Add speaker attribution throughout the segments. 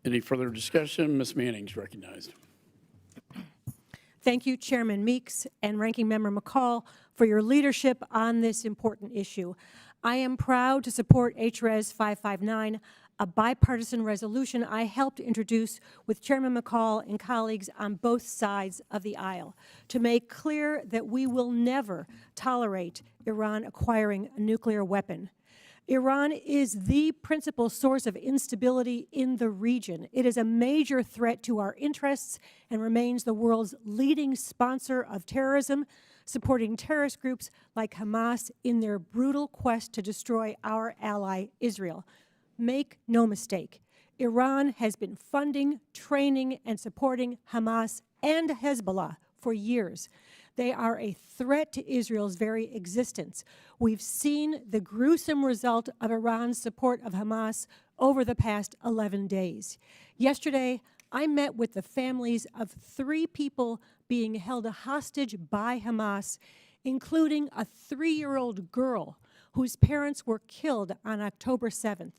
Speaker 1: Any further discussion? Ms. Manning's recognized.
Speaker 2: Thank you, Chairman Meeks and Ranking Member McCall, for your leadership on this important issue. I am proud to support H.Res 559, a bipartisan resolution I helped introduce with Chairman McCall and colleagues on both sides of the aisle to make clear that we will never tolerate Iran acquiring a nuclear weapon. Iran is the principal source of instability in the region. It is a major threat to our interests and remains the world's leading sponsor of terrorism, supporting terrorist groups like Hamas in their brutal quest to destroy our ally, Israel. Make no mistake, Iran has been funding, training, and supporting Hamas and Hezbollah for years. They are a threat to Israel's very existence. We've seen the gruesome result of Iran's support of Hamas over the past 11 days. Yesterday, I met with the families of 3 people being held hostage by Hamas, including a 3-year-old girl whose parents were killed on October 7th.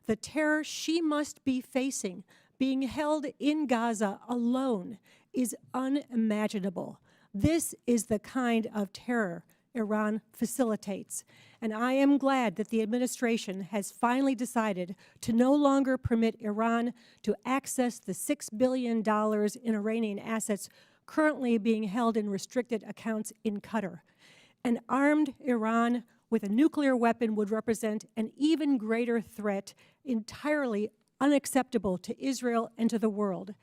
Speaker 2: The terror she must be facing, being held in Gaza alone, is unimaginable. This is the kind of terror Iran facilitates, and I am glad that the administration has finally decided to no longer permit Iran to access the $6 billion in Iranian assets currently being held in restricted accounts in Qatar. An armed Iran with a nuclear weapon would represent an even greater threat, entirely unacceptable to Israel and to the world.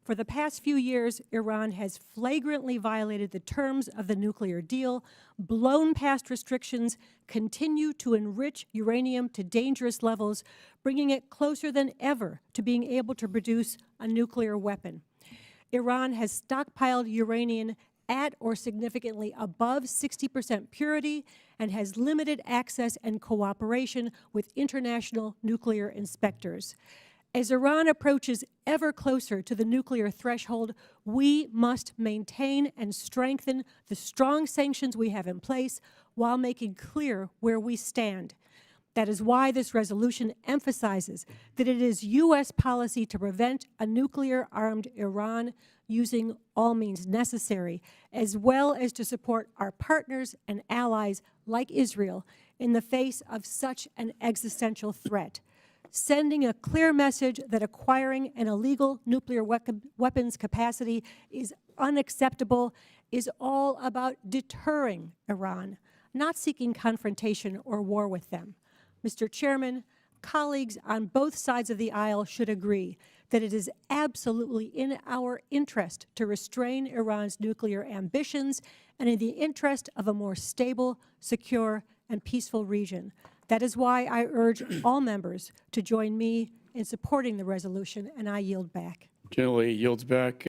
Speaker 2: For the past few years, Iran has flagrantly violated the terms of the nuclear deal, blown past restrictions, continued to enrich uranium to dangerous levels, bringing it closer than ever to being able to produce a nuclear weapon. Iran has stockpiled uranium at or significantly above 60% purity and has limited access and cooperation with international nuclear inspectors. As Iran approaches ever closer to the nuclear threshold, we must maintain and strengthen the strong sanctions we have in place while making clear where we stand. That is why this resolution emphasizes that it is U.S. policy to prevent a nuclear-armed Iran using all means necessary, as well as to support our partners and allies like Israel in the face of such an existential threat. Sending a clear message that acquiring an illegal nuclear weapons capacity is unacceptable is all about deterring Iran, not seeking confrontation or war with them. Mr. Chairman, colleagues on both sides of the aisle should agree that it is absolutely in our interest to restrain Iran's nuclear ambitions and in the interest of a more stable, secure, and peaceful region. That is why I urge all members to join me in supporting the resolution, and I yield back.
Speaker 1: Generally yields back.